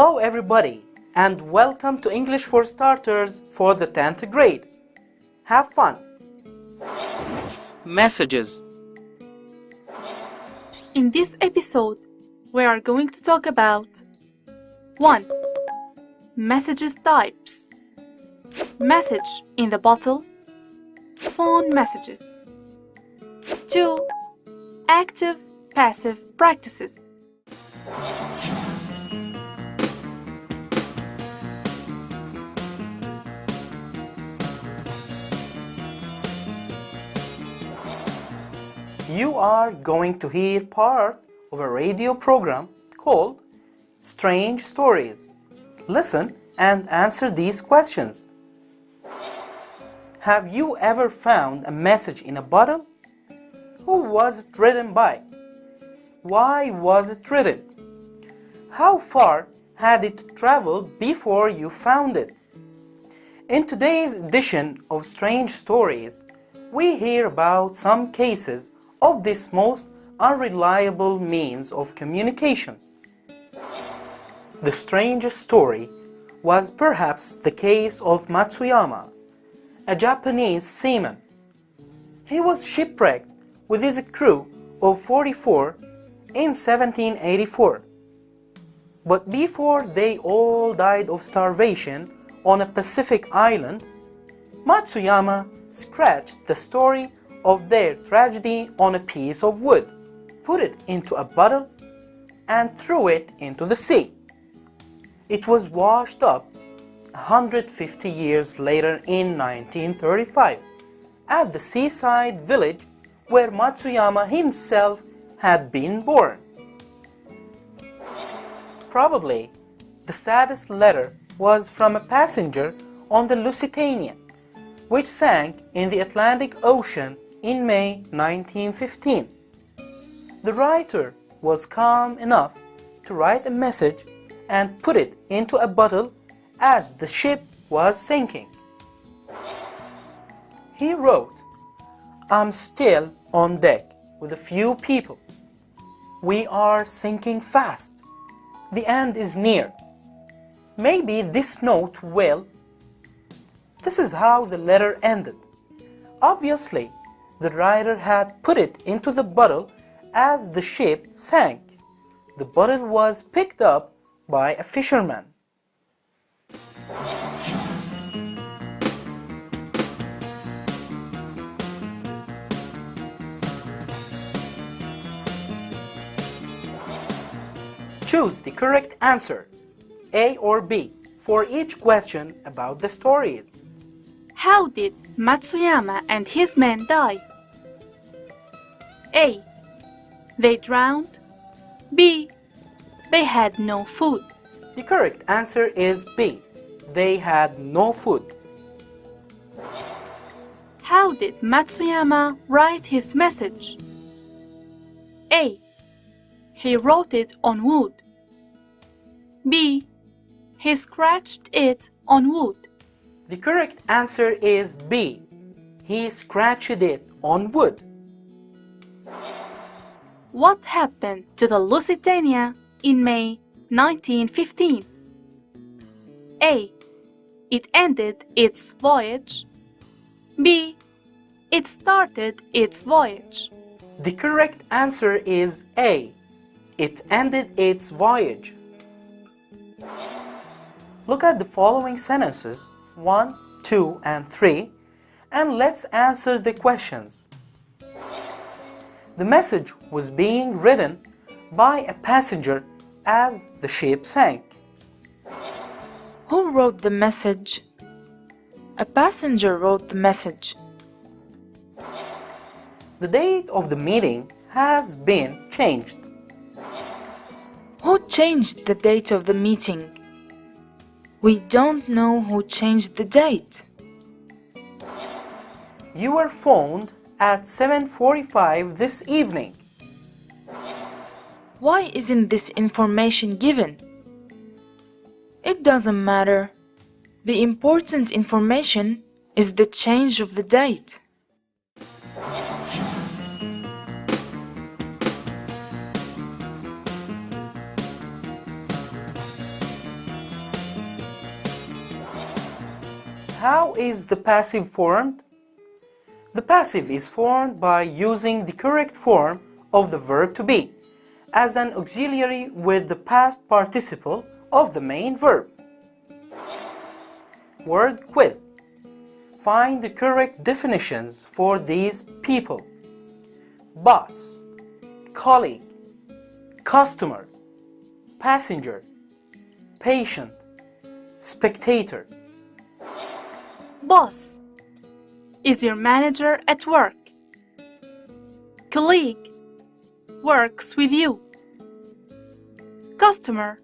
Hello everybody and welcome to English for Starters for the 10th grade. Have fun! Messages. In this episode, we are going to talk about 1. Messages types. Message in the bottle. Phone messages. 2. Active, passive practices. You are going to hear part of a radio program called Strange Stories. Listen and answer these questions. Have you ever found a message in a bottle? Who was it written by? Why was it written? How far had it traveled before you found it? In today's edition of Strange Stories, we hear about some cases of this most unreliable means of communication. The strangest story was perhaps the case of Matsuyama, a Japanese seaman. He was shipwrecked with his crew of 44 in 1784. But before they all died of starvation on a Pacific island, Matsuyama scratched the story of their tragedy on a piece of wood, put it into a bottle, and threw it into the sea. It was washed up 150 years later in 1935 at the seaside village where Matsuyama himself had been born. Probably the saddest letter was from a passenger on the Lusitania, which sank in the Atlantic Ocean in May 1915. The writer was calm enough to write a message and put it into a bottle as the ship was sinking. He wrote, "I'm still on deck with a few people. We are sinking fast. The end is near. Maybe this note will..." This is how the letter ended. Obviously, the writer had put it into the bottle as the ship sank. The bottle was picked up by a fisherman. Choose the correct answer, A or B, for each question about the stories. How did Matsuyama and his men die? A. They drowned. B. They had no food. The correct answer is B. They had no food. How did Matsuyama write his message? A. He wrote it on wood. B. He scratched it on wood. The correct answer is B. He scratched it on wood. What happened to the Lusitania in May 1915? A. It ended its voyage. B. It started its voyage. The correct answer is A. It ended its voyage. Look at the following sentences 1, 2, and 3, and let's answer the questions. The message was being written by a passenger as the ship sank. Who wrote the message? A passenger wrote the message. The date of the meeting has been changed. Who changed the date of the meeting? We don't know who changed the date. You were phoned at 7:45 this evening. Why isn't this information given? It doesn't matter. The important information is the change of the date. How is the passive formed? The passive is formed by using the correct form of the verb to be as an auxiliary with the past participle of the main verb. Word quiz. Find the correct definitions for these people. Boss, colleague, customer, passenger, patient, spectator. Boss is your manager at work. Colleague works with you. Customer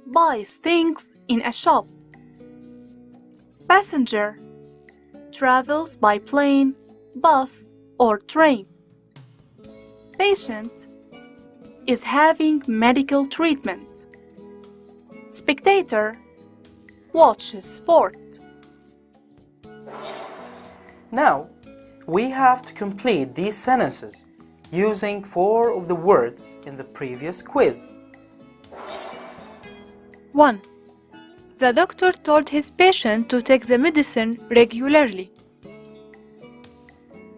buys things in a shop. Passenger travels by plane, bus, or train. Patient is having medical treatment. Spectator watches sport. Now, we have to complete these sentences using 4 of the words in the previous quiz. 1. The doctor told his patient to take the medicine regularly.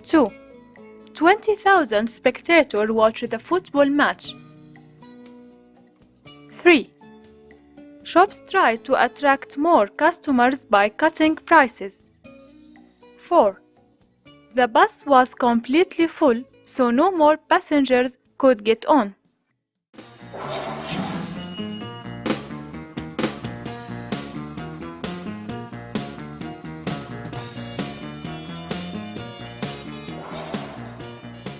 2. 20,000 spectators watched the football match. 3. Shops try to attract more customers by cutting prices. 4. The bus was completely full, so no more passengers could get on.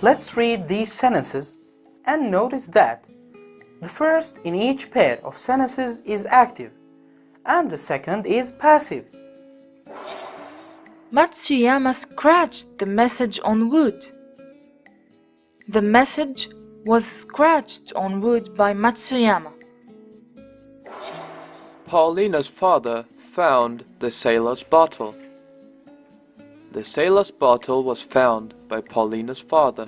Let's read these sentences and notice that the first in each pair of sentences is active and the second is passive. Matsuyama scratched the message on wood. The message was scratched on wood by Matsuyama. Paulina's father found the sailor's bottle. The sailor's bottle was found by Paulina's father.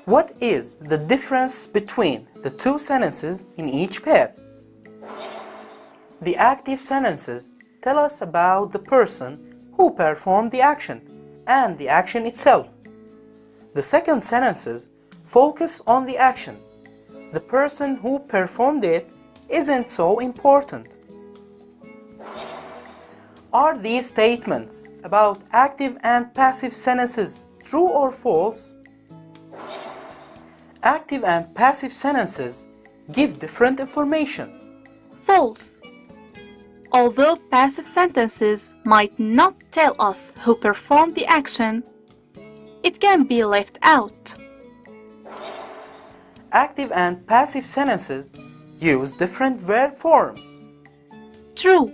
What is the difference between the two sentences in each pair? The active sentences tell us about the person who performed the action and the action itself. The second sentences focus on the action. The person who performed it isn't so important. Are these statements about active and passive sentences true or false? Active and passive sentences give different information. False. Although passive sentences might not tell us who performed the action, it can be left out. Active and passive sentences use different verb forms. True.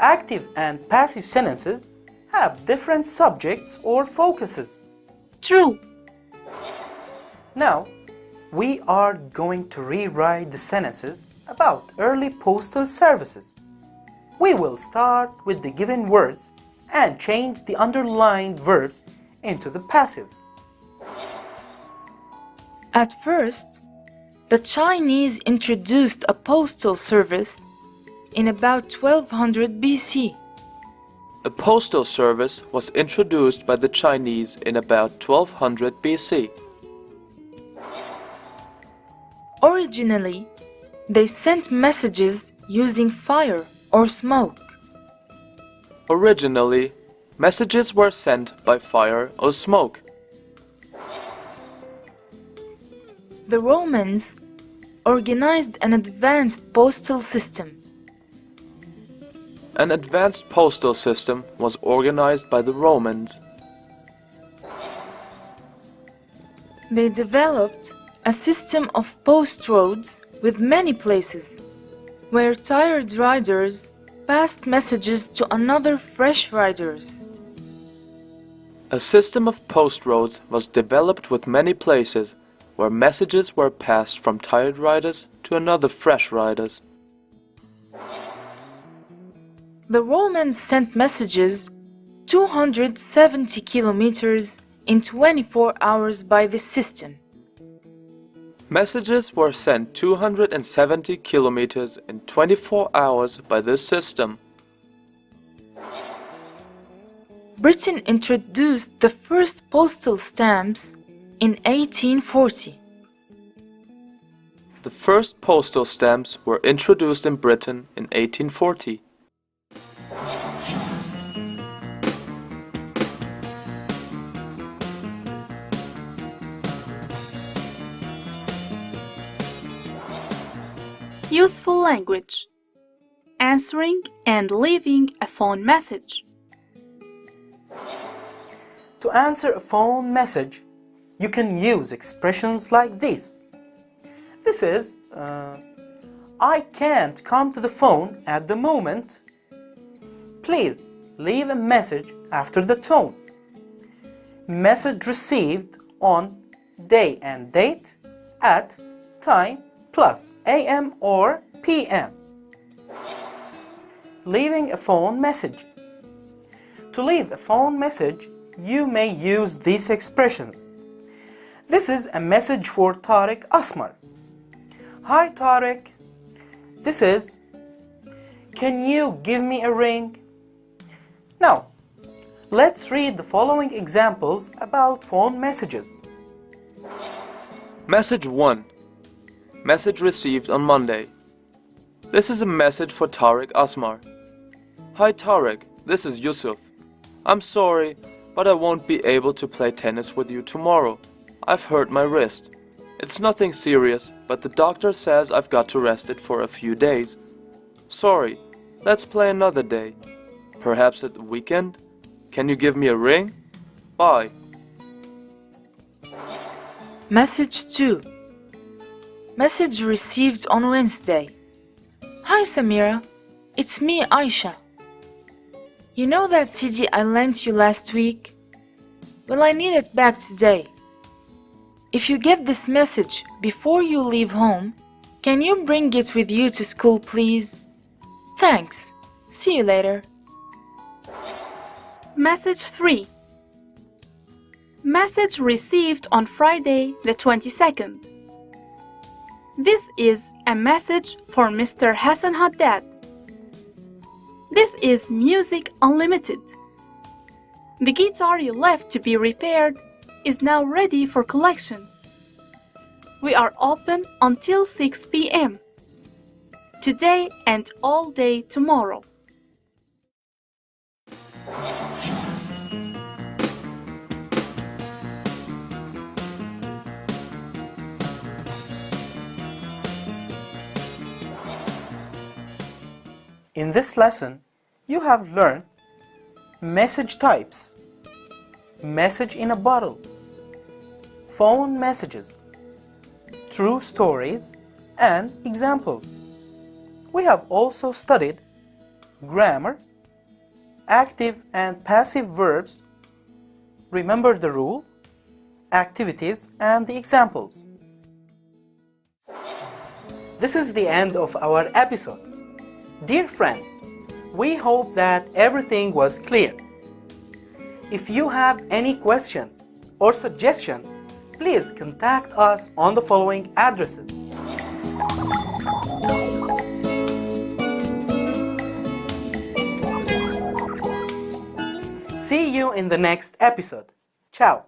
Active and passive sentences have different subjects or focuses. True. Now, we are going to rewrite the sentences about early postal services. We will start with the given words and change the underlined verbs into the passive. At first, the Chinese introduced a postal service in about 1200 BC. A postal service was introduced by the Chinese in about 1200 BC. Originally, they sent messages using fire or smoke. Originally, messages were sent by fire or smoke. The Romans organized an advanced postal system. An advanced postal system was organized by the Romans. They developed a system of post roads with many places where tired riders passed messages to another fresh riders. A system of post roads was developed with many places where messages were passed from tired riders to another fresh riders. The Romans sent messages 270 kilometers in 24 hours by this system. Messages were sent 270 kilometers in 24 hours by this system. Britain introduced the first postal stamps in 1840. The first postal stamps were introduced in Britain in 1840. Useful language. Answering and leaving a phone message. To answer a phone message, you can use expressions like this. This is, I can't come to the phone at the moment. Please leave a message after the tone. Message received on day and date at time plus AM or PM. Leaving a phone message. To leave a phone message, you may use these expressions. This is a message for Tariq Asmar. Hi Tariq. This is, can you give me a ring? Now, let's read the following examples about phone messages. Message 1. Message received on Monday. This is a message for Tariq Asmar. Hi Tariq, this is Yusuf. I'm sorry, but I won't be able to play tennis with you tomorrow. I've hurt my wrist. It's nothing serious, but the doctor says I've got to rest it for a few days. Sorry, let's play another day. Perhaps at the weekend? Can you give me a ring? Bye. Message 2. Message received on Wednesday. Hi Samira, it's me Aisha. You know that CD I lent you last week? Well, I need it back today. If you get this message before you leave home, can you bring it with you to school, please? Thanks. See you later. Message 3. Message received on Friday the 22nd. This is a message for Mr. Hassan Haddad. This is Music Unlimited. The guitar you left to be repaired is now ready for collection. We are open until 6 p.m. today and all day tomorrow. In this lesson, you have learned message types, message in a bottle, phone messages, true stories, and examples. We have also studied grammar, active and passive verbs, remember the rule, activities, and the examples. This is the end of our episode. Dear friends, we hope that everything was clear. If you have any question or suggestion, please contact us on the following addresses. See you in the next episode. Ciao.